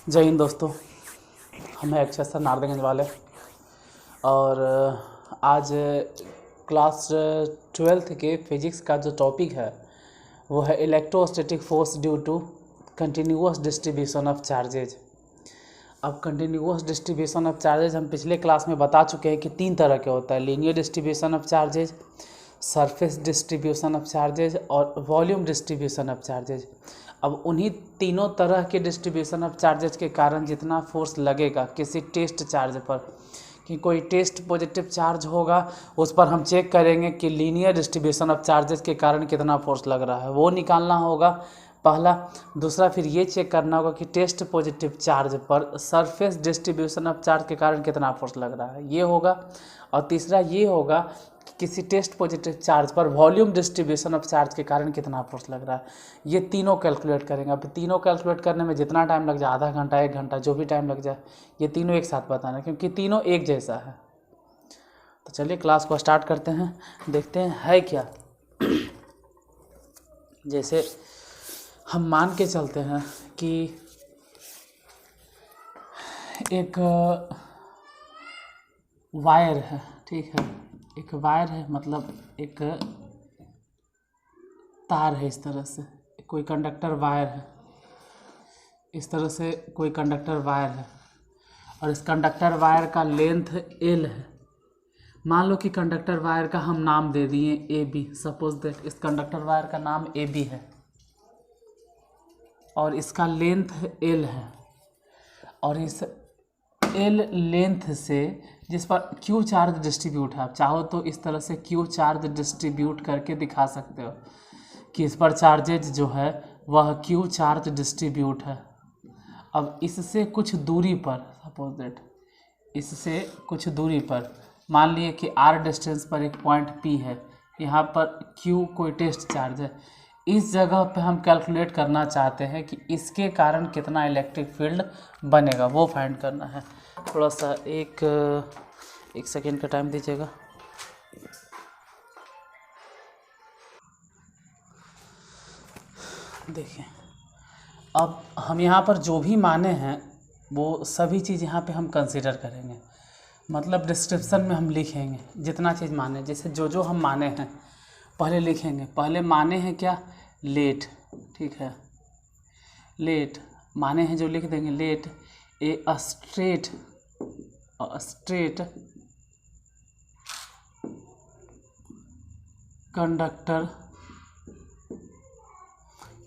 जय हिंद दोस्तों। हम हैं अक्षय सर नारदगंज वाले और आज क्लास 12th के फिजिक्स का जो टॉपिक है वो है electrostatic force due to continuous distribution of charges. अब कंटिन्यूअस डिस्ट्रीब्यूशन ऑफ चार्जेज हम पिछले क्लास में बता चुके हैं कि 3 तरह के होता है, linear distribution of charges, surface distribution of charges और वॉल्यूम डिस्ट्रीब्यूशन ऑफ चार्जेज। अब उन्हीं तीनों तरह के डिस्ट्रीब्यूशन ऑफ चार्जेज के कारण जितना फोर्स लगेगा किसी टेस्ट चार्ज पर, कि कोई टेस्ट पॉजिटिव चार्ज होगा उस पर हम चेक करेंगे कि लीनियर डिस्ट्रीब्यूशन ऑफ चार्जेस के कारण कितना फोर्स लग रहा है, वो निकालना होगा पहला। दूसरा फिर ये चेक करना होगा कि टेस्ट पॉजिटिव चार्ज पर सरफेस डिस्ट्रीब्यूशन ऑफ चार्ज के कारण कितना फोर्स लग रहा है, ये होगा। और तीसरा ये होगा कि किसी टेस्ट पॉजिटिव चार्ज पर वॉल्यूम डिस्ट्रीब्यूशन ऑफ चार्ज के कारण कितना फोर्स लग रहा है। ये तीनों कैलकुलेट करेंगे। अब तीनों कैलकुलेट करने में जितना टाइम लग जाए, आधा घंटा 1 घंटा जो भी टाइम लग जाए, ये तीनों एक साथ बताना क्योंकि तीनों एक जैसा है। तो चलिए क्लास को स्टार्ट करते हैं, देखते हैं है क्या। जैसे हम मान के चलते हैं कि एक वायर है, ठीक है, एक वायर है, मतलब एक तार है, इस तरह से कोई कंडक्टर वायर है, इस तरह से कोई कंडक्टर वायर है और इस कंडक्टर वायर का लेंथ L है। मान लो कि कंडक्टर वायर का हम नाम दे दिए AB। सपोज दैट इस कंडक्टर वायर का नाम AB है और इसका लेंथ L है और इस L लेंथ से जिस पर Q चार्ज डिस्ट्रीब्यूट है, आप चाहो तो इस तरह से Q चार्ज डिस्ट्रीब्यूट करके दिखा सकते हो कि इस पर चार्जेज जो है वह Q चार्ज डिस्ट्रीब्यूट है। अब इससे कुछ दूरी पर, सपोज दैट इससे कुछ दूरी पर मान लिए कि R डिस्टेंस पर एक पॉइंट P है, यहाँ पर Q कोई टेस्ट चार्ज है। इस जगह पे हम कैलकुलेट करना चाहते हैं कि इसके कारण कितना इलेक्ट्रिक फील्ड बनेगा, वो फाइंड करना है। थोड़ा सा एक सेकेंड का टाइम दीजिएगा। देखिए, अब हम यहाँ पर जो भी माने हैं वो सभी चीज़ यहाँ पे हम कंसीडर करेंगे, मतलब डिस्क्रिप्शन में हम लिखेंगे जितना चीज़ माने। जैसे जो हम माने हैं पहले लिखेंगे। पहले माने हैं क्या, लेट, ठीक है, लेट माने हैं जो लिख देंगे, लेट ए स्ट्रेट कंडक्टर,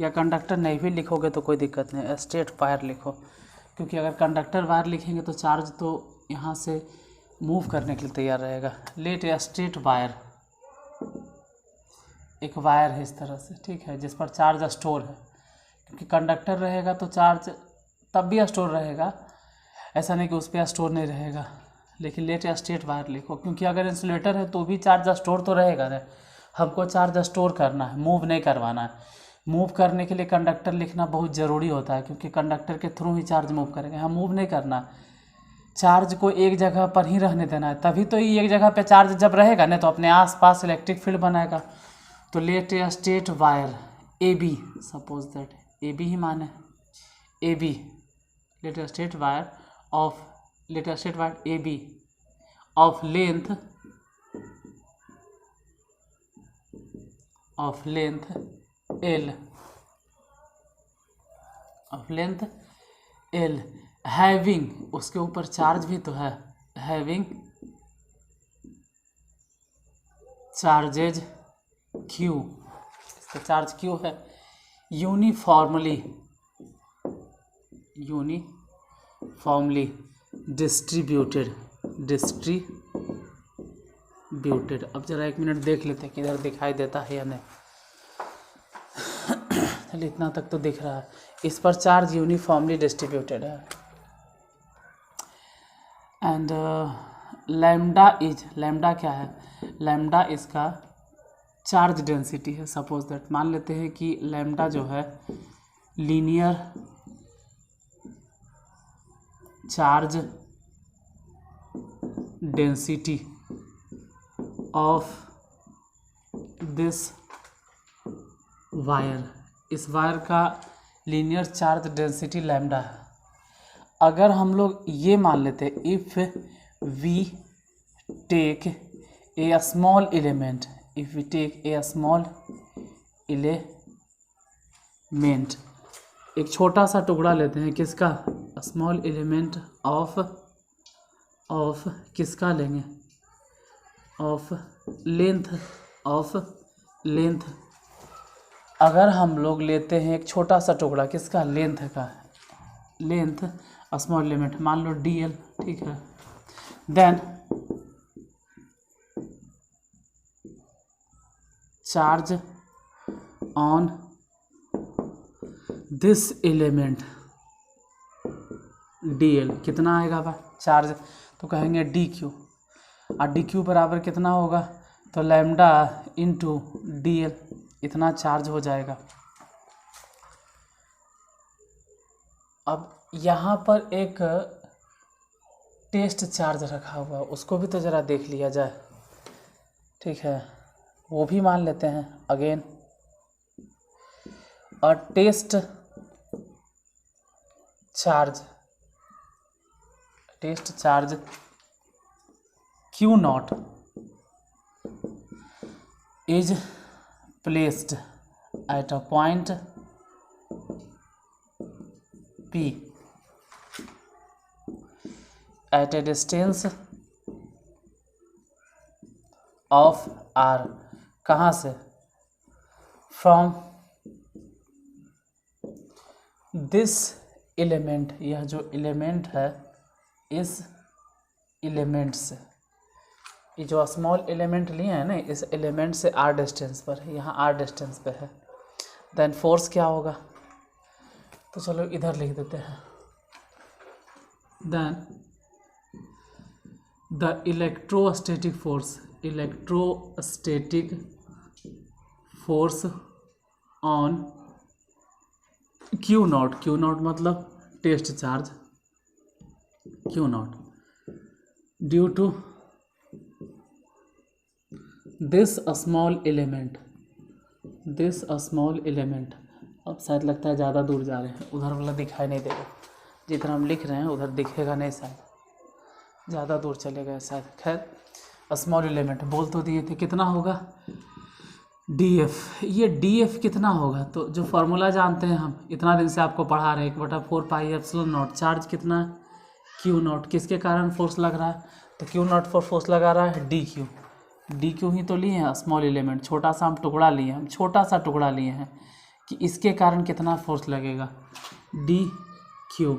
या कंडक्टर नहीं भी लिखोगे तो कोई दिक्कत नहीं, स्ट्रेट वायर लिखो, क्योंकि अगर कंडक्टर वायर लिखेंगे तो चार्ज तो यहाँ से मूव करने के लिए तैयार रहेगा। लेट ए स्ट्रेट वायर, एक वायर है इस तरह से, ठीक है, जिस पर चार्ज स्टोर है, क्योंकि कंडक्टर रहेगा तो चार्ज तब भी स्टोर रहेगा, ऐसा नहीं कि उस पर स्टोर नहीं रहेगा। लेकिन लेट ए स्ट्रेट वायर लिखो, क्योंकि अगर इंसुलेटर है तो भी चार्ज स्टोर तो रहेगा ना, हमको चार्ज स्टोर करना है, मूव नहीं करवाना है। मूव करने के लिए कंडक्टर लिखना बहुत ज़रूरी होता है, क्योंकि कंडक्टर के थ्रू ही चार्ज मूव करेंगे, हम मूव नहीं करना, चार्ज को एक जगह पर ही रहने देना है। तभी तो ये एक जगह पे चार्ज जब रहेगा ना तो अपने आसपास इलेक्ट्रिक फील्ड बनाएगा। तो let a straight wire AB, suppose that AB ही माने, AB let a straight wire AB of length L having, उसके ऊपर चार्ज भी तो है, हैविंग चार्जेज Q, इसका चार्ज Q है, यूनिफॉर्मली डिस्ट्रीब्यूटेड। अब जरा 1 मिनट देख लेते हैं कि इधर दिखाई देता है या नहीं। चलिए इतना तक तो दिख रहा है, इस पर चार्ज यूनिफॉर्मली डिस्ट्रीब्यूटेड है। एंड लैम्डा क्या है, लैम्डा इसका चार्ज डेंसिटी है। सपोज दैट मान लेते हैं कि लैम्डा जो है linear charge density of this wire, इस वायर का लीनियर चार्ज डेंसिटी लैम्डा है। अगर हम लोग ये मान लेते if we take a small element, if we take a small element, एक छोटा सा टुकड़ा लेते हैं किसका, स्मॉल एलिमेंट ऑफ किसका लेंगे, ऑफ लेंथ। अगर हम लोग लेते हैं एक छोटा सा टुकड़ा किसका, लेंथ का, लेंथ स्मॉल एलिमेंट मान लो dl, ठीक है। Then charge on this element dl कितना आएगा बा चार्ज, तो कहेंगे dq, और dq बराबर कितना होगा, तो लैम्डा इंटू dl, इतना चार्ज हो जाएगा। अब यहाँ पर एक टेस्ट चार्ज रखा हुआ है, उसको भी तो ज़रा देख लिया जाए, ठीक है, वो भी मान लेते हैं अगेन। और test charge Q not is placed at a point P at a distance of r, कहाँ से, फ्रॉम दिस एलिमेंट, यह जो एलिमेंट है इस एलिमेंट से, ये जो स्मॉल एलिमेंट लिए हैं ना, इस एलिमेंट से r डिस्टेंस पर है, यहाँ r डिस्टेंस पे है। देन फोर्स क्या होगा, तो चलो इधर लिख देते हैं। Then the electrostatic force on Q naught मतलब test charge Q not due to this small element. अब शायद लगता है ज़्यादा दूर जा रहे हैं, उधर वाला दिखाई नहीं देगा, जितना हम लिख रहे हैं उधर दिखेगा नहीं, शायद ज़्यादा दूर चले गए शायद। खैर स्मॉल एलिमेंट बोल तो दिए थे, कितना होगा df, ये df कितना होगा, तो जो फार्मूला जानते हैं हम, इतना दिन से आपको पढ़ा रहे हैं, 1/4 पाई एप्सिलॉन नॉट, चार्ज कितना है Q नॉट, किसके कारण फोर्स लग रहा है, तो Q नॉट पर फोर्स लगा रहा है dq ही तो लिए हैं, स्मॉल एलिमेंट, छोटा सा हम टुकड़ा लिए हैं, कि इसके कारण कितना फोर्स लगेगा dq,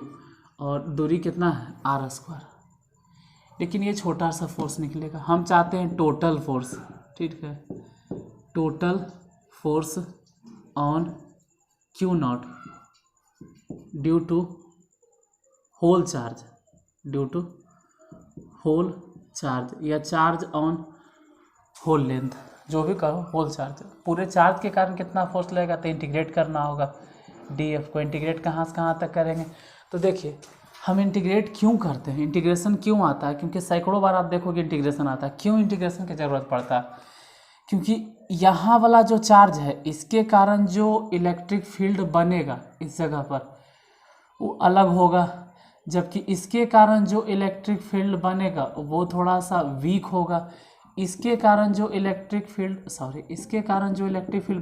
और दूरी कितना है r², लेकिन ये छोटा सा फोर्स निकलेगा। हम चाहते हैं टोटल फोर्स, ठीक है, total force on Q not due to whole charge, या चार्ज ऑन होल लेंथ, जो भी कहो, होल चार्ज, पूरे चार्ज के कारण कितना फोर्स लगेगा, तो इंटीग्रेट करना होगा df को। इंटीग्रेट कहाँ से कहाँ तक करेंगे, तो देखिए हम इंटीग्रेट क्यों करते हैं, इंटीग्रेशन क्यों आता है, क्योंकि सैकड़ों बार आप देखोगे इंटीग्रेशन आता है। क्यों इंटीग्रेशन की ज़रूरत पड़ता है, क्योंकि यहाँ वाला जो चार्ज है, इसके कारण जो इलेक्ट्रिक फील्ड बनेगा इस जगह पर वो अलग होगा, जबकि इसके कारण जो इलेक्ट्रिक फील्ड बनेगा वो थोड़ा सा वीक होगा। इसके कारण जो इलेक्ट्रिक फील्ड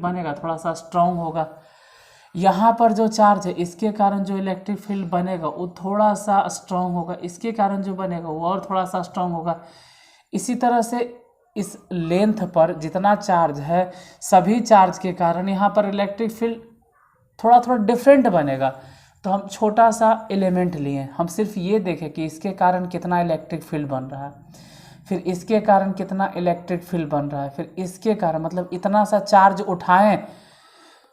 बनेगा थोड़ा सा स्ट्रॉन्ग होगा। यहाँ पर जो चार्ज है, इसके कारण जो इलेक्ट्रिक फील्ड बनेगा वो थोड़ा सा स्ट्रॉन्ग होगा, इसके कारण जो बनेगा वो और थोड़ा सा स्ट्रॉन्ग होगा। इसी तरह से इस लेंथ पर जितना चार्ज है, सभी चार्ज के कारण यहाँ पर इलेक्ट्रिक फील्ड थोड़ा थोड़ा डिफरेंट बनेगा। तो हम छोटा सा एलिमेंट लिए, हम सिर्फ ये देखें कि इसके कारण कितना इलेक्ट्रिक फील्ड बन रहा है, फिर इसके कारण कितना इलेक्ट्रिक फील्ड बन रहा है, फिर इसके कारण, मतलब इतना सा चार्ज उठाएं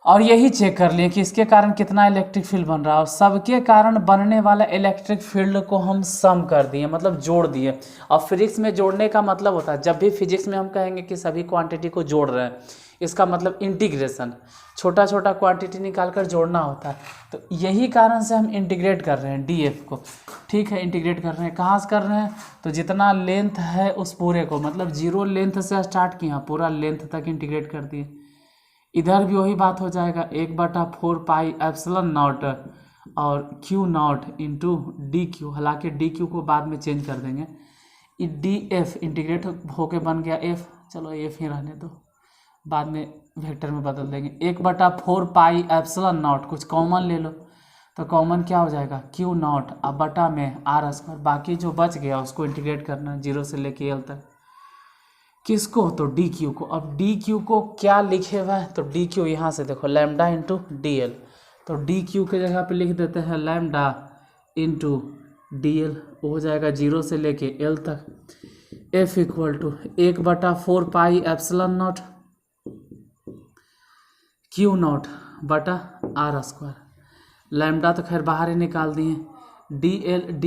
और यही चेक कर लिए कि इसके कारण कितना इलेक्ट्रिक फील्ड बन रहा है, और सबके कारण बनने वाला इलेक्ट्रिक फील्ड को हम सम कर दिए, मतलब जोड़ दिए। और फिजिक्स में जोड़ने का मतलब होता है, जब भी फिजिक्स में हम कहेंगे कि सभी क्वांटिटी को जोड़ रहे हैं, इसका मतलब इंटीग्रेशन, छोटा छोटा क्वांटिटी निकाल कर जोड़ना होता है। तो यही कारण से हम इंटीग्रेट कर रहे हैं df को, ठीक है, इंटीग्रेट कर रहे हैं। कहाँ से कर रहे हैं, तो जितना लेंथ है उस पूरे को, मतलब 0 लेंथ से स्टार्ट किया, पूरा लेंथ तक इंटीग्रेट कर दिए। इधर भी वही बात हो जाएगा, 1/4 पाई एप्सिलॉन नॉट, और Q not into d Q, हालांकि डी क्यू को बाद में चेंज कर देंगे, डी एफ इंटीग्रेट होके बन गया एफ, चलो एफ ही रहने दो, बाद में वेक्टर में बदल देंगे। 1/4 पाई एप्सिलॉन नॉट, कुछ कॉमन ले लो तो कॉमन क्या हो जाएगा क्यू नॉट, अब बटा में आर स्क्वायर, बाकी जो बच गया उसको इंटीग्रेट करना है 0 से लेके एल तक, किसको, तो डी क्यू को। अब डी क्यू को क्या लिखे हुआ है, तो डी क्यू यहाँ से देखो लैम्डा इंटू डी एल, तो डी क्यू के जगह पे लिख देते हैं लैम्डा इंटू डी एल, वो हो जाएगा 0 से लेके एल तक। F equal to 1/4 pi epsilon not Q not बटा आर स्क्वायर, लैम्डा तो खैर बाहर ही निकाल दिए, डी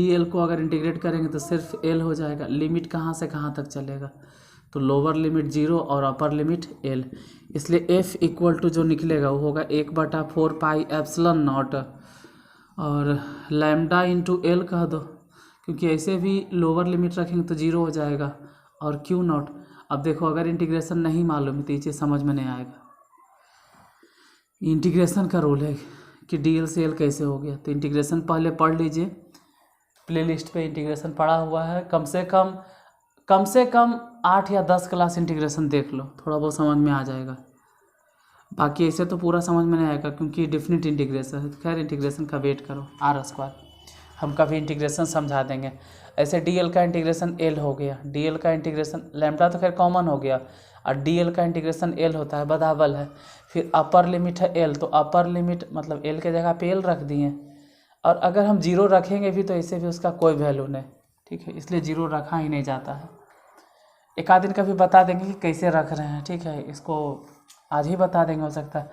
एल को अगर इंटीग्रेट करेंगे तो सिर्फ एल हो जाएगा, लिमिट कहाँ से कहाँ तक चलेगा, तो लोअर लिमिट 0 और अपर लिमिट एल, इसलिए एफ इक्वल टू जो निकलेगा वो होगा 1/4 पाई एप्सिलॉन नॉट और लैम्डा इंटू एल कह दो, क्योंकि ऐसे भी लोअर लिमिट रखेंगे तो 0 हो जाएगा, और क्यू नॉट। अब देखो अगर इंटीग्रेशन नहीं मालूम है तो ये चीज़ समझ में नहीं आएगा, इंटीग्रेशन का रूल है कि डी एल से एल कैसे हो गया, तो इंटीग्रेशन पहले पढ़ लीजिए, प्लेलिस्ट पे इंटीग्रेशन पढ़ा हुआ है, कम से कम 8 या 10 क्लास इंटीग्रेशन देख लो, थोड़ा बहुत समझ में आ जाएगा, बाकी ऐसे तो पूरा समझ में नहीं आएगा क्योंकि डिफिनिट इंटीग्रेशन है। खैर इंटीग्रेशन का वेट करो, आर स्क्वायर हम कभी इंटीग्रेशन समझा देंगे। ऐसे डी एल का इंटीग्रेशन एल हो गया, डी एल का इंटीग्रेशन लैम्डा तो खैर कॉमन हो गया, और डी एल का इंटीग्रेशन एल होता है, बदावल है, फिर अपर लिमिट है एल, तो अपर लिमिट मतलब एल के जगह पे एल रख दिए, और अगर हम 0 रखेंगे भी तो ऐसे भी उसका कोई वैल्यू नहीं, ठीक है, इसलिए 0 रखा ही नहीं जाता है। एक आध दिन का भी बता देंगे कि कैसे रख रहे हैं, ठीक है, इसको आज ही बता देंगे हो सकता है।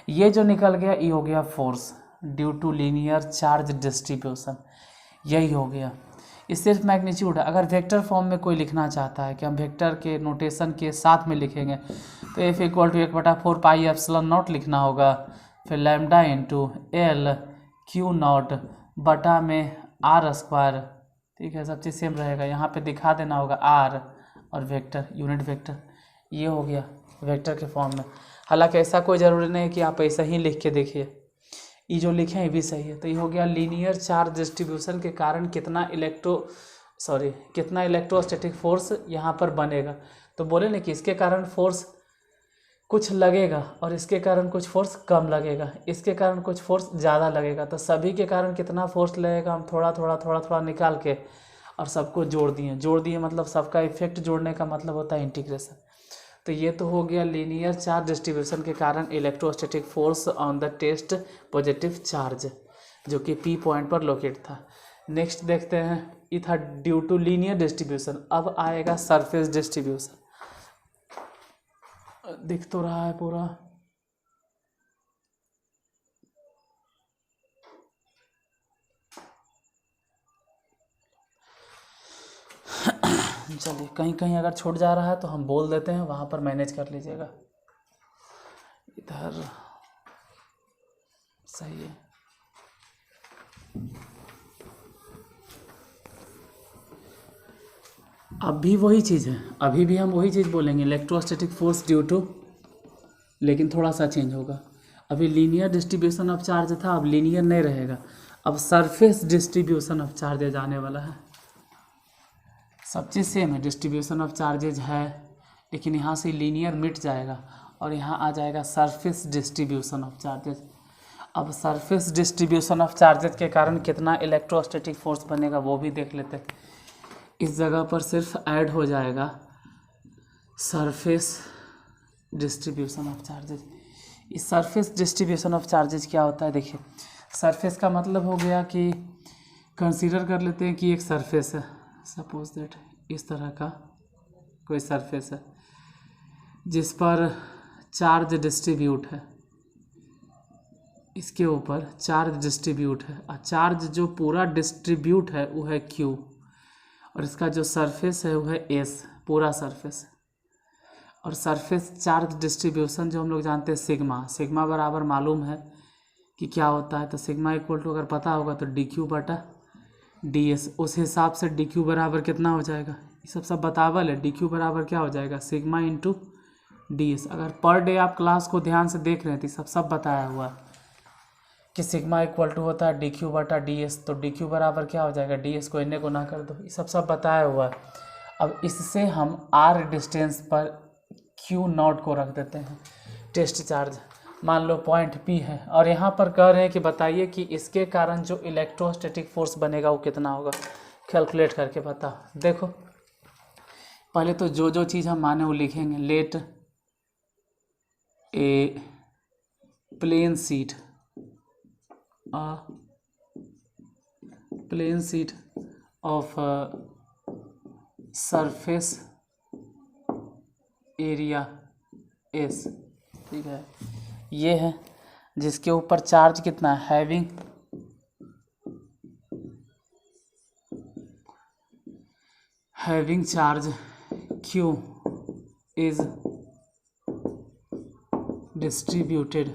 ये जो निकल गया ये हो गया force due to linear charge distribution, यही हो गया, ये सिर्फ मैग्नीट्यूड है। अगर वेक्टर फॉर्म में कोई लिखना चाहता है कि हम वेक्टर के नोटेशन के साथ में लिखेंगे तो F equal to 1/4 pi epsilon not लिखना होगा, फिर lambda into L Q not बटा में आर स्क्वायर, ठीक है, सब चीज़ सेम रहेगा, यहाँ पे दिखा देना होगा आर और वेक्टर यूनिट वेक्टर, ये हो गया वेक्टर के फॉर्म में। हालांकि ऐसा कोई ज़रूरी नहीं है कि आप ऐसा ही लिख के देखिए, ये जो लिखे हैं ये भी सही है। तो ये हो गया लीनियर चार्ज डिस्ट्रीब्यूशन के कारण कितना इलेक्ट्रोस्टैटिक फोर्स यहाँ पर बनेगा। तो बोले ना कि इसके कारण फोर्स कुछ लगेगा और इसके कारण कुछ फोर्स कम लगेगा, इसके कारण कुछ फोर्स ज़्यादा लगेगा, तो सभी के कारण कितना फोर्स लगेगा हम थोड़ा थोड़ा निकाल के और सबको जोड़ दिए मतलब सबका इफेक्ट जोड़ने का मतलब होता है इंटीग्रेशन। तो ये तो हो गया लीनियर चार्ज डिस्ट्रीब्यूशन के कारण electrostatic force on the test positive charge, जो कि पी पॉइंट पर लोकेट था। नेक्स्ट देखते हैं, ये था ड्यू टू लीनियर डिस्ट्रीब्यूशन। अब आएगा सरफेस डिस्ट्रीब्यूशन, दिख तो रहा है पूरा, चलिए कहीं कहीं अगर छूट जा रहा है तो हम बोल देते हैं, वहाँ पर मैनेज कर लीजिएगा। इधर सही है, अब भी वही चीज़ है, अभी भी हम वही चीज़ बोलेंगे, इलेक्ट्रोस्टैटिक फोर्स ड्यू टू, लेकिन थोड़ा सा चेंज होगा। अभी लीनियर डिस्ट्रीब्यूशन ऑफ चार्ज था, अब लीनियर नहीं रहेगा, अब सरफेस डिस्ट्रीब्यूशन ऑफ चार्ज जाने वाला है। सब चीज़ सेम है, डिस्ट्रीब्यूशन ऑफ चार्जेज है, लेकिन यहाँ से लीनियर मिट जाएगा और यहाँ आ जाएगा सरफेस डिस्ट्रीब्यूशन ऑफ चार्जेज। अब सरफेस डिस्ट्रीब्यूशन ऑफ चार्जेज के कारण कितना इलेक्ट्रोस्टैटिक फोर्स बनेगा वो भी देख लेते हैं। इस जगह पर सिर्फ ऐड हो जाएगा सरफेस डिस्ट्रीब्यूशन ऑफ चार्जेज। इस सरफेस डिस्ट्रीब्यूशन ऑफ चार्जेज क्या होता है, देखिए सरफेस का मतलब हो गया कि कंसीडर कर लेते हैं कि एक सरफेस है, सपोज दैट इस तरह का कोई सरफेस है जिस पर चार्ज डिस्ट्रीब्यूट है, इसके ऊपर चार्ज डिस्ट्रीब्यूट है, और चार्ज जो पूरा डिस्ट्रीब्यूट है वो है Q, और इसका जो सरफेस है वो है S, पूरा सरफेस। और सरफेस चार्ज डिस्ट्रीब्यूशन जो हम लोग जानते हैं सिग्मा बराबर मालूम है कि क्या होता है, तो सिग्मा इक्वल टू अगर पता होगा तो DQ बटा DS, उस हिसाब से DQ बराबर कितना हो जाएगा, ये सब बतावल है। DQ बराबर क्या हो जाएगा, सिग्मा इंटू DS। अगर पर डे आप क्लास को ध्यान से देख रहे हैं तो सब बताया हुआ है। कि सिग्मा इक्वल टू होता है डी क्यू बटा डी एस, तो डी क्यू बराबर क्या हो जाएगा, डी एस को इन्हें गुना कर दो, ये सब बताया हुआ है। अब इससे हम आर डिस्टेंस पर क्यू नॉट को रख देते हैं, टेस्ट चार्ज मान लो पॉइंट पी है, और यहाँ पर कह रहे हैं कि बताइए कि इसके कारण जो इलेक्ट्रोस्टैटिक फोर्स बनेगा वो कितना होगा, कैलकुलेट करके बताओ। देखो पहले तो जो चीज़ हम माने वो लिखेंगे। Let a plane sheet of surface area S, ठीक है, ये है जिसके ऊपर चार्ज कितना है, having charge Q is distributed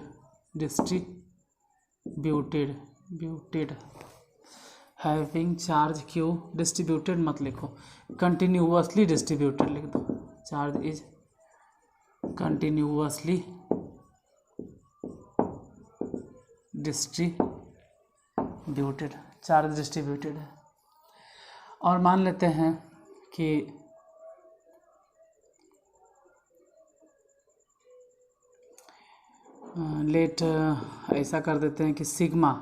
having charge Q distributed मत लिखो, कंटिन्यूअसली डिस्ट्रीब्यूटेड लिख दो, charge is continuously distributed, charge distributed है। और मान लेते हैं कि लेट ऐसा कर देते हैं कि सिग्मा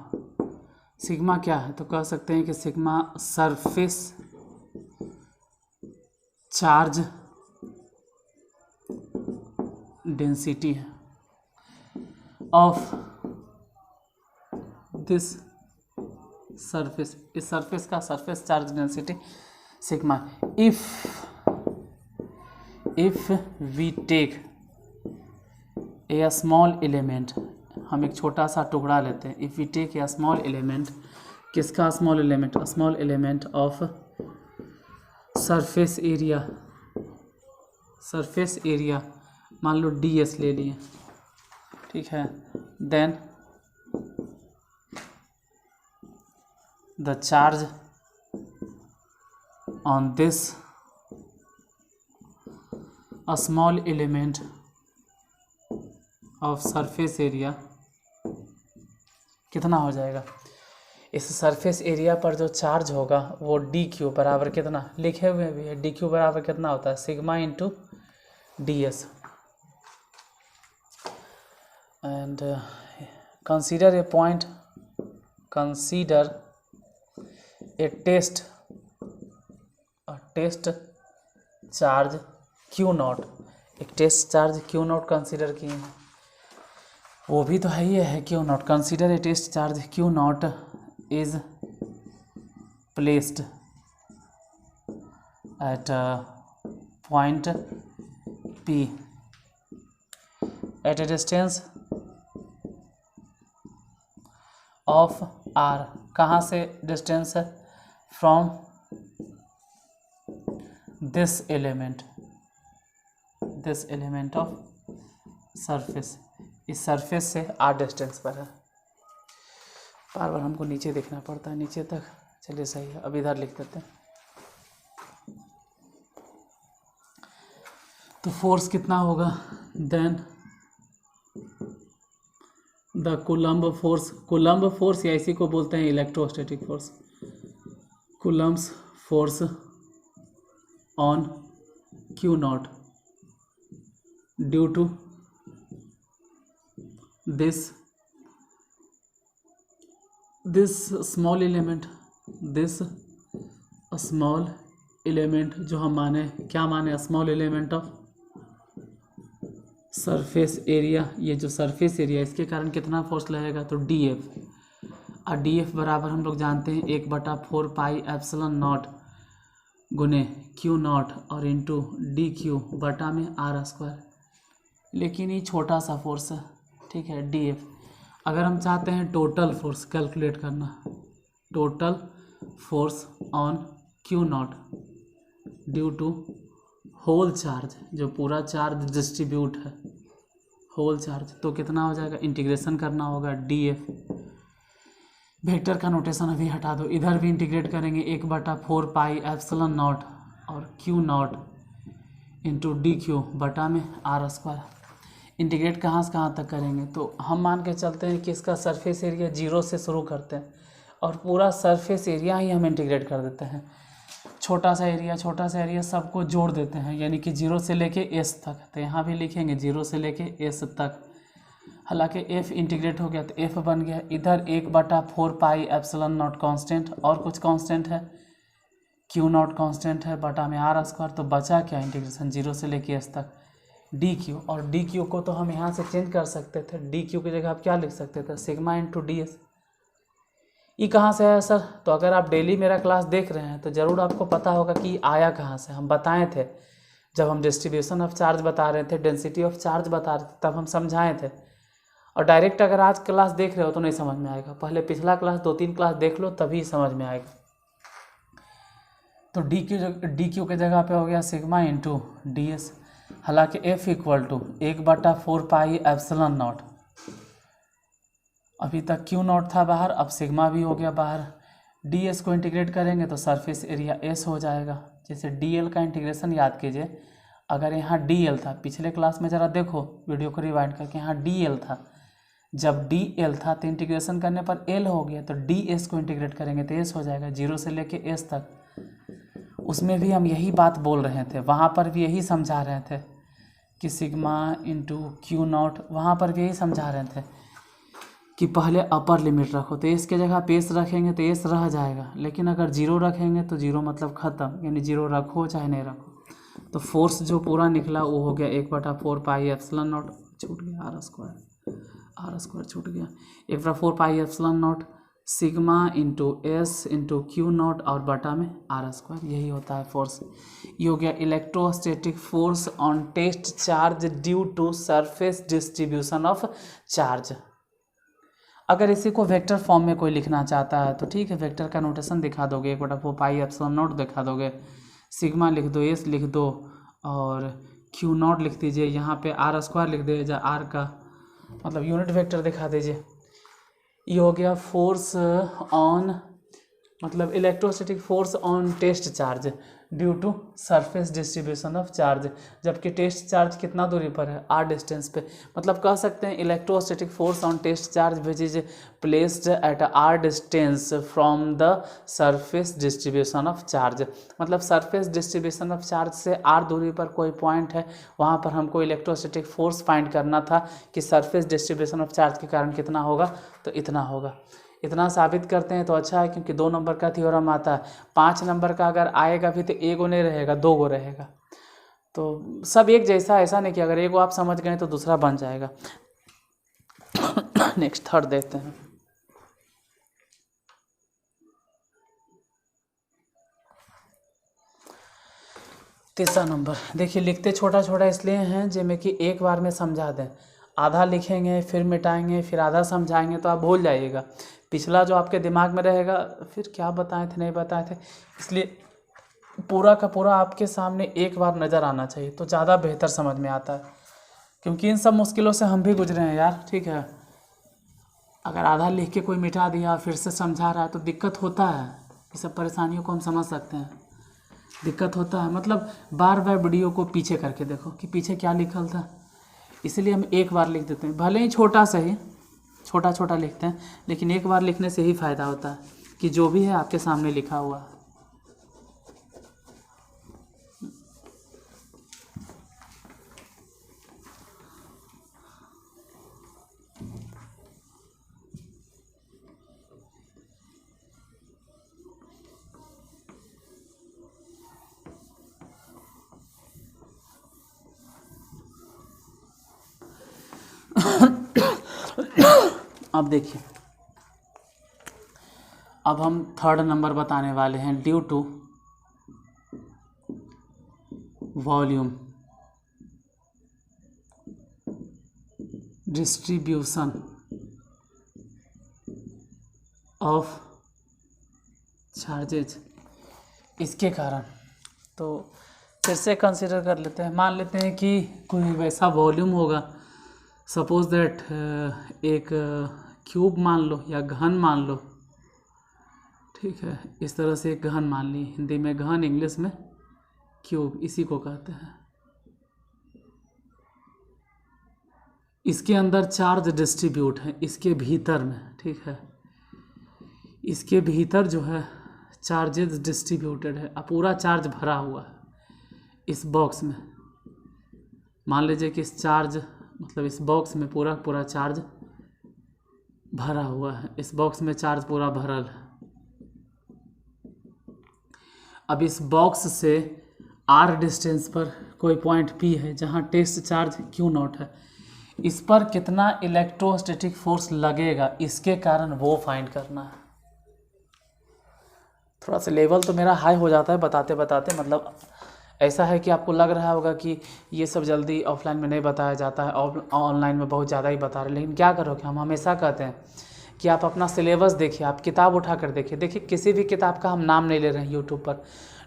क्या है, तो कह सकते हैं कि सिग्मा सरफेस चार्ज डेंसिटी है ऑफ दिस सरफेस, इस सरफेस का surface charge density sigma. If we take a small element, हम एक छोटा सा टुकड़ा लेते हैं, if we take a small element, किसका small element, small element of surface area मान लो डी एस ले लिए, ठीक है, then the charge on this a small element of surface area कितना हो जाएगा, इस सरफेस एरिया पर जो चार्ज होगा वो डी क्यू बराबर कितना, लिखे हुए भी है, डी क्यू बराबर कितना होता है, sigma into d s. And consider a point, consider a test charge q naught, एक test charge q naught consider किए हैं, वो भी तो है ही है q naught. Consider a test charge q naught is placed at point P at a distance of r, कहाँ से डिस्टेंस है, from this element of surface, इस सरफेस से आर डिस्टेंस पर है। बार बार हमको नीचे देखना पड़ता है, नीचे तक, चलिए सही है, अब इधर लिख देते हैं। तो फोर्स कितना होगा, देन द कूलम्ब फोर्स या इसी को बोलते हैं electrostatic force, Coulomb's force on Q not due to this small element, जो हम माने क्या माने, small element of surface area, ये जो सरफेस एरिया इसके कारण कितना फोर्स लगेगा, तो डी एफ, और डी एफ बराबर हम लोग जानते हैं 1/4 पाई एप्सिलॉन नॉट गुने क्यू नॉट और इंटू डी क्यू बटा में आर स्क्वायर। लेकिन ये छोटा सा फोर्स है, ठीक है, डी एफ। अगर हम चाहते हैं टोटल फोर्स कैलकुलेट करना, total force on Q not due to whole charge, जो पूरा चार्ज डिस्ट्रीब्यूट है, होल चार्ज, तो कितना हो जाएगा, इंटीग्रेशन करना होगा डी एफ, वेक्टर का नोटेशन अभी हटा दो, इधर भी इंटीग्रेट करेंगे 1/4 पाई एप्सिलॉन नॉट और Q not into d Q बटा में आर स्क्वायर। इंटीग्रेट कहाँ से कहाँ तक करेंगे, तो हम मान के चलते हैं कि इसका सरफेस एरिया 0 से शुरू करते हैं और पूरा सरफेस एरिया ही हम इंटीग्रेट कर देते हैं। छोटा सा एरिया सबको जोड़ देते हैं, यानी कि 0 से लेके एस तक। तो यहाँ भी लिखेंगे 0 से लेके एस तक। हालांकि एफ इंटीग्रेट हो गया तो एफ बन गया। इधर 1/4 पाई एप्सिलॉन नॉट कांस्टेंट, और कुछ कांस्टेंट है, क्यू नॉट कांस्टेंट है, बटा में आर स्क्वायर। तो बचा क्या इंटीग्रेशन 0 से लेके एस तक डी क्यू। और डी क्यू को तो हम यहाँ से चेंज कर सकते थे, डी क्यू की जगह आप क्या लिख सकते थे, सिग्मा इंटू डी एस। ये कहाँ से आया सर? तो अगर आप डेली मेरा क्लास देख रहे हैं तो ज़रूर आपको पता होगा कि आया कहाँ से। हम बताए थे जब हम डिस्ट्रीब्यूशन ऑफ चार्ज बता रहे थे, डेंसिटी ऑफ चार्ज बता रहे थे, तब हम समझाए थे। और डायरेक्ट अगर आज क्लास देख रहे हो तो नहीं समझ में आएगा, पहले पिछला क्लास 2-3 क्लास देख लो तभी समझ में आएगा। तो डी क्यू के जगह पे हो गया सिग्मा इंटू डी एस। हालांकि F equal to 1/4 pi epsilon not. अभी तक क्यू नॉट था बाहर, अब सिग्मा भी हो गया बाहर। डी एस को इंटीग्रेट करेंगे तो सरफेस एरिया एस हो जाएगा। जैसे डी एल का इंटीग्रेशन याद कीजिए, अगर यहाँ डी एल था, पिछले क्लास में ज़रा देखो वीडियो को रिवाइंड करके, यहाँ डी एल था। जब डी एल था तो इंटीग्रेशन करने पर एल हो गया, तो डी एस को इंटीग्रेट करेंगे तो एस हो जाएगा 0 से लेके एस तक। उसमें भी हम यही बात बोल रहे थे, वहाँ पर भी यही समझा रहे थे कि सिग्मा इंटू क्यू नॉट, वहाँ पर भी यही समझा रहे थे कि पहले अपर लिमिट रखो। तो एस के जगह पे एस रखेंगे तो एस रह जाएगा, लेकिन अगर 0 रखेंगे तो 0 मतलब ख़त्म, यानी 0 रखो चाहे नहीं रखो। तो फोर्स जो पूरा निकला वो हो गया 1/4 पाई एप्सिलॉन नॉट, छूट गया आर स्क्वायर छूट गया, 1/4 pi epsilon not sigma into S into Q not और बटा में आर स्क्वायर। यही होता है फोर्स। ये हो गया electrostatic force on test charge due to surface distribution of charge. अगर इसी को वेक्टर फॉर्म में कोई लिखना चाहता है तो ठीक है, वेक्टर का नोटेशन दिखा दोगे, 1/4 पाई एप्सिलॉन नॉट दिखा दोगे, सिग्मा लिख दो, एस लिख दो और क्यू नॉट लिख दीजिए, यहाँ पे आर स्क्वायर लिख दीजिए, आर का मतलब यूनिट वेक्टर दिखा दीजिए। ये हो गया फोर्स ऑन मतलब electrostatic force on test charge due to surface distribution of charge. जबकि टेस्ट चार्ज कितना दूरी पर है, आर डिस्टेंस पे, मतलब कह सकते हैं electrostatic force on test charge which is placed at r distance from the surface distribution of charge. मतलब सरफेस डिस्ट्रीब्यूशन ऑफ चार्ज से आर दूरी पर कोई पॉइंट है, वहाँ पर हमको इलेक्ट्रोस्टैटिक फोर्स फाइंड करना था कि सरफेस डिस्ट्रीब्यूशन ऑफ चार्ज के कारण कितना होगा, तो इतना होगा। इतना साबित करते हैं तो अच्छा है, क्योंकि 2 नंबर का थ्योरम आता है। 5 नंबर का अगर आएगा भी तो 1 गो नहीं रहेगा, 2 गो रहेगा। तो सब एक जैसा, ऐसा नहीं कि अगर 1 गो आप समझ गए तो दूसरा बन जाएगा। नेक्स्ट थर्ड देखते हैं। तीसरा नंबर देखिए, लिखते छोटा छोटा इसलिए हैं जिनमें कि एक बार में समझा दें। आधा लिखेंगे फिर मिटाएंगे फिर आधा समझाएंगे तो आप भूल जाइएगा। पिछला जो आपके दिमाग में रहेगा फिर क्या बताए थे नहीं बताए थे, इसलिए पूरा का पूरा आपके सामने एक बार नज़र आना चाहिए तो ज़्यादा बेहतर समझ में आता है। क्योंकि इन सब मुश्किलों से हम भी गुजरे हैं यार, ठीक है। अगर आधा लिख के कोई मिटा दिया फिर से समझा रहा है तो दिक्कत होता है। ये सब परेशानियों को हम समझ सकते हैं, दिक्कत होता है। मतलब बार बार वीडियो को पीछे करके देखो कि पीछे क्या लिखल था, इसलिए हम एक बार लिख देते हैं। भले ही छोटा सही, छोटा छोटा लिखते हैं, लेकिन एक बार लिखने से ही फ़ायदा होता है कि जो भी है आपके सामने लिखा हुआ है। अब देखिए, अब हम थर्ड नंबर बताने वाले हैं। Due to volume distribution of charges, इसके कारण तो फिर से कंसिडर कर लेते हैं। मान लेते हैं कि कोई वैसा वॉल्यूम होगा, सपोज दैट एक क्यूब मान लो या घन मान लो, ठीक है। इस तरह से एक घन मान ली, हिंदी में घन, इंग्लिश में क्यूब, इसी को कहते हैं। इसके अंदर चार्ज डिस्ट्रीब्यूट है इसके भीतर में, ठीक है, इसके भीतर जो है चार्जेस डिस्ट्रीब्यूटेड है। अब पूरा चार्ज भरा हुआ है इस बॉक्स में। मान लीजिए कि इस चार्ज मतलब इस बॉक्स में पूरा पूरा चार्ज भरा हुआ है, इस बॉक्स में चार्ज पूरा भरल है। अब इस बॉक्स से r डिस्टेंस पर कोई पॉइंट P है जहाँ टेस्ट चार्ज Q0 है, इस पर कितना इलेक्ट्रोस्टैटिक फोर्स लगेगा इसके कारण वो फाइंड करना है। थोड़ा सा लेवल तो मेरा हाई हो जाता है बताते बताते, मतलब ऐसा है कि आपको लग रहा होगा कि ये सब जल्दी ऑफलाइन में नहीं बताया जाता है, ऑनलाइन में बहुत ज़्यादा ही बता रहे हैं। लेकिन क्या करोगे, हम हमेशा कहते हैं कि आप अपना सिलेबस देखिए, आप किताब उठा कर देखिए किसी भी किताब का हम नाम नहीं ले रहे हैं यूट्यूब पर,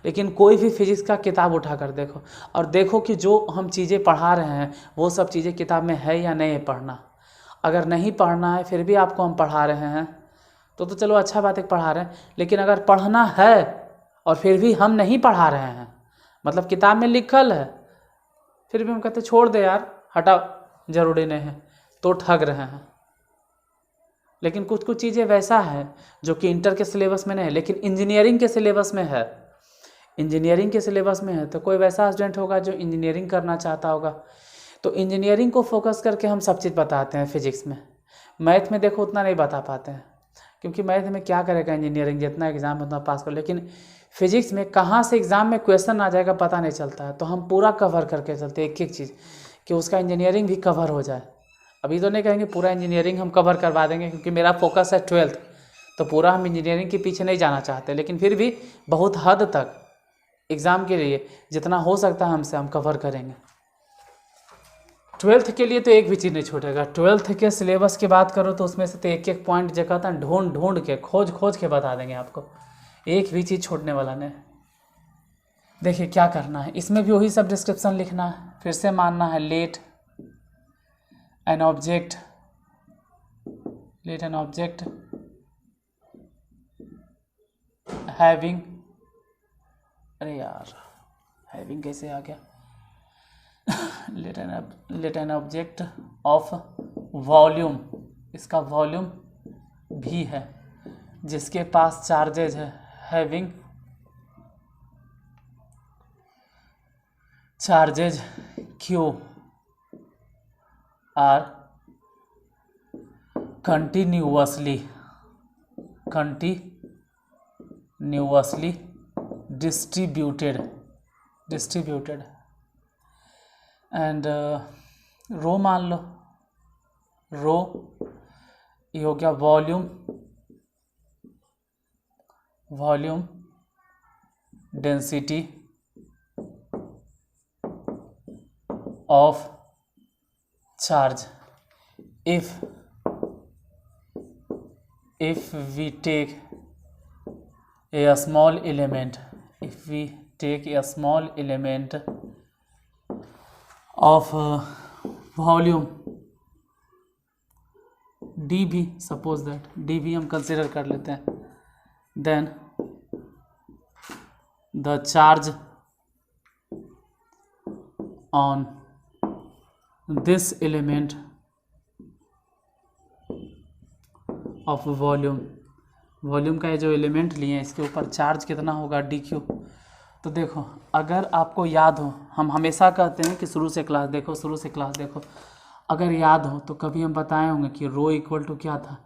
लेकिन कोई भी फिजिक्स का किताब उठा कर देखो और देखो कि जो हम चीज़ें पढ़ा रहे हैं वो सब चीज़ें किताब में है या नहीं है पढ़ना। अगर नहीं पढ़ना है फिर भी आपको हम पढ़ा रहे हैं तो चलो अच्छा बात है पढ़ा रहे हैं, लेकिन अगर पढ़ना है और फिर भी हम नहीं पढ़ा रहे हैं, मतलब किताब में लिखल है फिर भी हम कहते छोड़ दे यार हटाओ ज़रूरी नहीं है, तो ठग रहे हैं। लेकिन कुछ कुछ चीज़ें वैसा है जो कि इंटर के सिलेबस में नहीं है लेकिन इंजीनियरिंग के सिलेबस में है। इंजीनियरिंग के सिलेबस में है तो कोई वैसा स्टूडेंट होगा जो इंजीनियरिंग करना चाहता होगा तो इंजीनियरिंग को फोकस करके हम सब चीज़ बताते हैं फिजिक्स में। मैथ में देखो उतना नहीं बता पाते हैं क्योंकि मैथ में क्या करेगा इंजीनियरिंग, जितना एग्ज़ाम उतना पास कर, लेकिन फिजिक्स में कहाँ से एग्ज़ाम में क्वेश्चन आ जाएगा पता नहीं चलता है। तो हम पूरा कवर करके चलते हैं एक एक चीज़ कि उसका इंजीनियरिंग भी कवर हो जाए। अभी तो नहीं कहेंगे पूरा इंजीनियरिंग हम कवर करवा देंगे क्योंकि मेरा फोकस है 12th, तो पूरा हम इंजीनियरिंग के पीछे नहीं जाना चाहते, लेकिन फिर भी बहुत हद तक एग्ज़ाम के लिए जितना हो सकता है हमसे हम कवर करेंगे। 12th के लिए तो एक भी चीज़ नहीं छूटेगा। 12th के सिलेबस की बात करो तो उसमें से तो एक एक पॉइंट जो कहता है ढूंढ ढूंढ के खोज के बता देंगे आपको, एक भी चीज़ छोड़ने वाला नहीं। देखिए क्या करना है, इसमें भी वही सब डिस्क्रिप्शन लिखना है, फिर से मानना है लेट एन ऑब्जेक्ट हैविंग, अरे यार हैविंग कैसे आ गया, let an object of volume, इसका वॉल्यूम भी है जिसके पास चार्जेज है having charges Q are continuously distributed and rho मान लो, रो ये हो गया volume density of charge. if we take a small element of volume dV, suppose that dV हम कंसिडर कर लेते हैं, then the charge on this element of volume का ये जो एलिमेंट लिए हैं इसके ऊपर चार्ज कितना होगा dq। तो देखो अगर आपको याद हो, हम हमेशा कहते हैं कि शुरू से क्लास देखो, अगर याद हो तो कभी हम बताए होंगे कि रो इक्वल टू क्या था,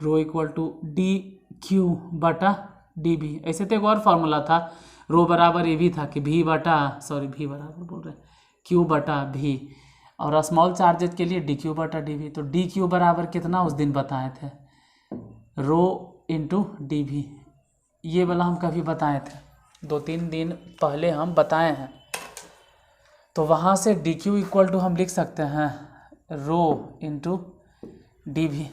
रो इक्वल टू dq बटा dv। ऐसे तो एक और फार्मूला था, रो बराबर ये भी था कि v बराबर बोल रहे q बटा v, और स्मॉल चार्जेज के लिए dq बटा dv। तो dq बराबर कितना उस दिन बताए थे, रो इंटू dv, ये वाला हम कभी बताए थे 2-3 दिन पहले हम बताए हैं। तो वहाँ से dq इक्वल टू हम लिख सकते हैं रो इंटू dv।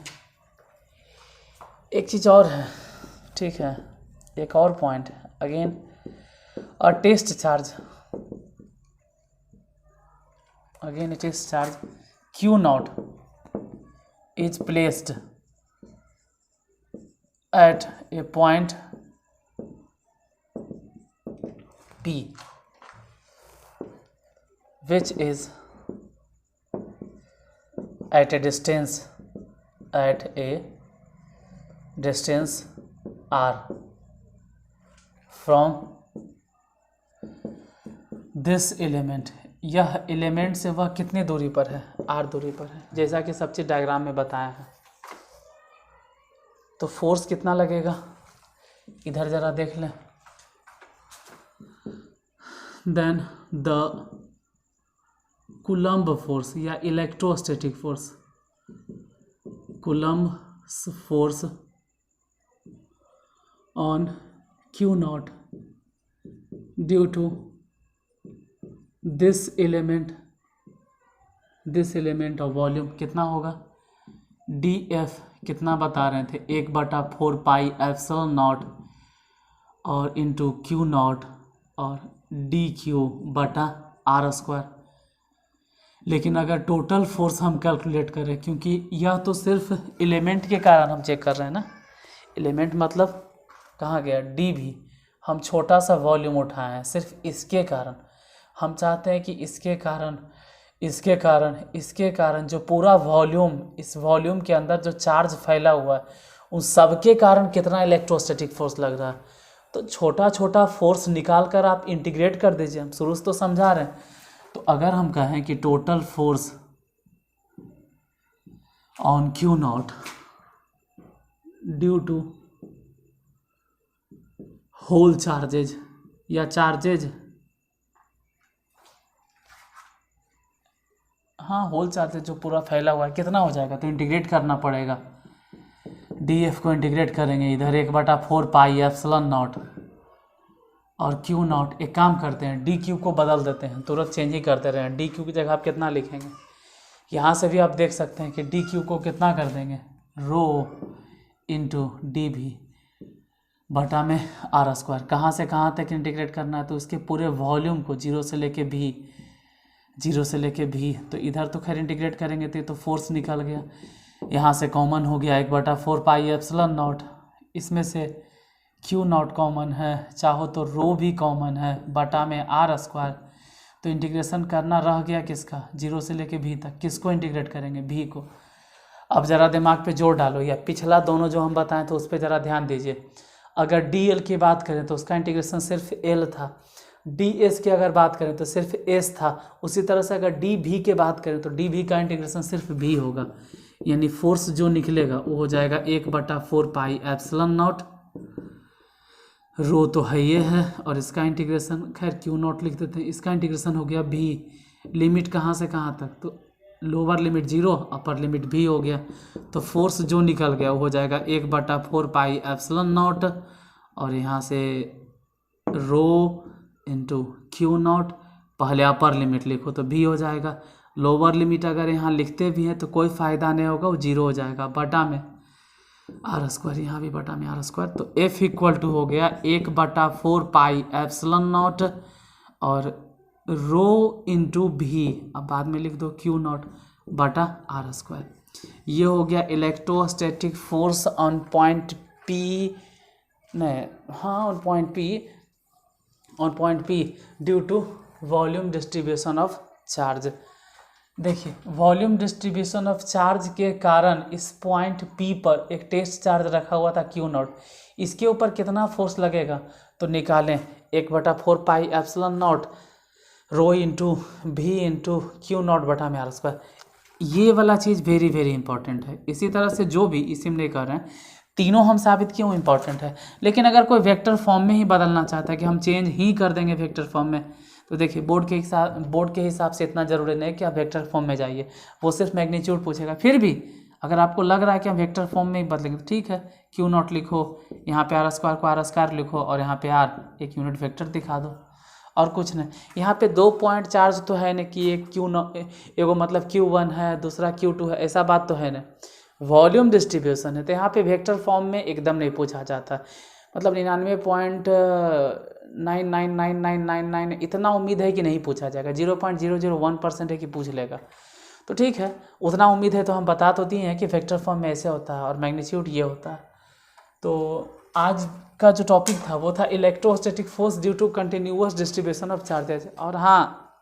एक चीज़ और है, ठीक है, एक और पॉइंट है, again a test charge, again it is charge Q0 is placed at a point P which is at a distance r from this element, यह एलिमेंट से वह कितनी दूरी पर है, r दूरी पर है, जैसा कि सब चीज़ डायग्राम में बताया है। तो फोर्स कितना लगेगा इधर ज़रा देख लें। देन द कूलम्ब फोर्स या electrostatic force, Coulomb force on Q not due to this element of volume कितना होगा, dF कितना बता रहे थे, 1/4 पाई एप्सिलॉन नॉट और इंटू Q नॉट और dQ/r²। लेकिन अगर टोटल फोर्स हम कैलकुलेट करें, क्योंकि यह तो सिर्फ एलिमेंट के कारण हम चेक कर रहे हैं ना, एलिमेंट मतलब कहाँ गया, डी भी हम छोटा सा वॉल्यूम उठाए हैं सिर्फ इसके कारण। हम चाहते हैं कि इसके कारण जो पूरा वॉल्यूम, इस वॉल्यूम के अंदर जो चार्ज फैला हुआ है उन सब के कारण कितना इलेक्ट्रोस्टैटिक फोर्स लग रहा है। तो छोटा छोटा फोर्स निकाल कर आप इंटीग्रेट कर दीजिए, हम शुरू से तो समझा रहे हैं। तो अगर हम कहें कि total force on Q not due to whole charges या चार्जेज, हाँ होल चार्जेज जो पूरा फैला हुआ है कितना हो जाएगा, तो इंटीग्रेट करना पड़ेगा। dF को इंटीग्रेट करेंगे इधर 1/4 पाई एप्सिलॉन नॉट और Q नॉट। एक काम करते हैं dQ को बदल देते हैं, तुरंत चेंज ही करते रहें। dQ की जगह आप कितना लिखेंगे, यहाँ से भी आप देख सकते हैं कि dQ को कितना कर देंगे, रो इंटू dV बटा में r²। कहाँ से कहाँ तक इंटीग्रेट करना है, तो उसके पूरे वॉल्यूम को 0 से लेके भी, तो इधर तो खैर इंटीग्रेट करेंगे तो फोर्स निकल गया, यहाँ से कॉमन हो गया 1/4 पाई एप्सिलॉन नॉट, इसमें से Q नॉट कॉमन है, चाहो तो रो भी कॉमन है बटा में r²। तो इंटीग्रेशन करना रह गया किसका, 0 से लेके भी तक, किसको इंटीग्रेट करेंगे, भी को। अब ज़रा दिमाग पे जोर डालो, या पिछला दोनों जो हम बताएं तो उस पर ज़रा ध्यान दीजिए। अगर dl की बात करें तो उसका इंटीग्रेशन सिर्फ l था, ds की अगर बात करें तो सिर्फ s था। उसी तरह से अगर dv की बात करें तो dv का इंटीग्रेशन सिर्फ v होगा, यानी फोर्स जो निकलेगा वो हो जाएगा 1/4 पाई एप्सिलॉन नॉट, रो तो है ये है, और इसका इंटीग्रेशन खैर Q नॉट लिख देते हैं, इसका इंटीग्रेशन हो गया v। लिमिट कहाँ से कहाँ तक, तो lower limit 0 upper limit v हो गया। तो फोर्स जो निकल गया वो हो जाएगा 1/4 पाई एप्सिलॉन नॉट और यहाँ से रो इंटू Q नॉट, पहले अपर लिमिट लिखो तो v हो जाएगा। लोअर लिमिट अगर यहाँ लिखते भी हैं तो कोई फ़ायदा नहीं होगा, वो 0 हो जाएगा बटा में r², यहाँ भी बटा में r²। तो F इक्वल टू हो गया 1/4 पाई एप्सिलॉन नॉट और रो इंटू भी, अब बाद में लिख दो Q नॉट बटा r²। ये हो गया electrostatic force on point P, नहीं हाँ on point P due to volume distribution of charge. देखिए वॉल्यूम डिस्ट्रीब्यूशन ऑफ चार्ज के कारण इस पॉइंट P पर एक टेस्ट चार्ज रखा हुआ था Q नॉट, इसके ऊपर कितना फोर्स लगेगा, तो निकालें 1/4 pi epsilon not rho into भी इंटू Q नॉट बटा में r²। ये वाला चीज़ वेरी वेरी इंपॉर्टेंट है। इसी तरह से जो भी इसी में कर रहे हैं तीनों हम साबित क्यों इंपॉर्टेंट है। लेकिन अगर कोई वेक्टर फॉर्म में ही बदलना चाहता है कि हम चेंज ही कर देंगे वेक्टर फॉर्म में, तो देखिए बोर्ड के हिसाब से इतना ज़रूरी नहीं कि आप वेक्टर फॉर्म में जाइए, वो सिर्फ मैग्नीट्यूड पूछेगा। फिर भी अगर आपको लग रहा है कि हम वेक्टर फॉर्म में ही बदलेंगे तो ठीक है, Q नॉट लिखो, यहाँ पे r² को r² लिखो और यहाँ पे r एक यूनिट वेक्टर दिखा दो, और कुछ नहीं। यहाँ पे 2 पॉइंट चार्ज तो है ना कि एक एगो मतलब Q1 है दूसरा Q2 है, ऐसा बात तो है ना। वॉल्यूम डिस्ट्रीब्यूशन है तो यहाँ पे वेक्टर फॉर्म में एकदम नहीं पूछा जाता, मतलब 99.999999 इतना उम्मीद है कि नहीं पूछा जाएगा, 0.001% है कि पूछ लेगा। तो ठीक है, उतना उम्मीद है तो हम बता तो दिए हैं कि वेक्टर फॉर्म में ऐसे होता है और मैग्नीट्यूड ये होता है। तो आज का जो टॉपिक था वो था electrostatic force due to continuous distribution of charges. और हाँ,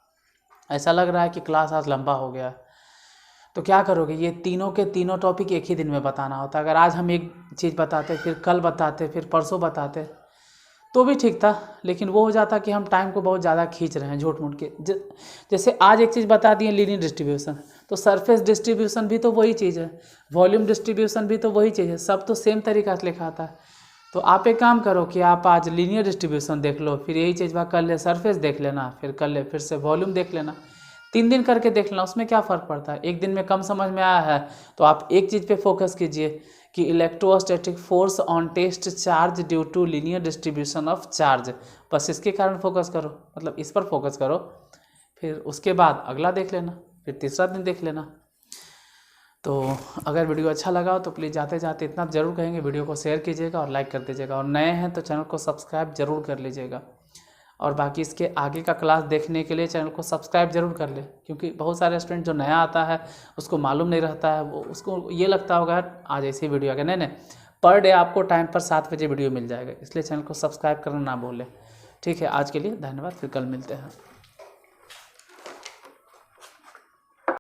ऐसा लग रहा है कि क्लास आज लंबा हो गया, तो क्या करोगे, ये तीनों के तीनों टॉपिक एक ही दिन में बताना होता। अगर आज हम एक चीज़ बताते, फिर कल बताते, फिर परसों बताते तो भी ठीक था, लेकिन वो हो जाता कि हम टाइम को बहुत ज़्यादा खींच रहे हैं झूठ मूठ के। जैसे आज एक चीज़ बता दिए लीनियर डिस्ट्रीब्यूशन, तो सरफेस डिस्ट्रीब्यूशन भी तो वही चीज़ है, वॉल्यूम डिस्ट्रीब्यूशन भी तो वही चीज़ है, सब तो सेम तरीका से लिखा आता है। तो आप एक काम करो कि आप आज लीनियर डिस्ट्रीब्यूशन देख लो, फिर यही चीज़ बात कल ले सरफेस देख लेना, फिर कल ले फिर से वॉल्यूम देख लेना, 3 दिन करके देख लेना, उसमें क्या फ़र्क पड़ता है। एक दिन में कम समझ में आया है तो आप एक चीज़ पे फोकस कीजिए कि electrostatic force on test charge due to linear distribution of charge, बस इसके कारण फोकस करो, मतलब इस पर फोकस करो। फिर उसके बाद अगला देख लेना, फिर तीसरा दिन देख लेना। तो अगर वीडियो अच्छा लगा हो तो प्लीज़ जाते जाते इतना ज़रूर कहेंगे, वीडियो को शेयर कीजिएगा और लाइक कर दीजिएगा, और नए हैं तो चैनल को सब्सक्राइब ज़रूर कर लीजिएगा। और बाकी इसके आगे का क्लास देखने के लिए चैनल को सब्सक्राइब जरूर कर ले, क्योंकि बहुत सारे स्टूडेंट जो नया आता है उसको मालूम नहीं रहता है, वो उसको ये लगता होगा आज ऐसी वीडियो आ गया। नहीं, पर डे आपको टाइम पर 7 बजे वीडियो मिल जाएगा, इसलिए चैनल को सब्सक्राइब करना ना भूलें। ठीक है, आज के लिए धन्यवाद, फिर कल मिलते हैं।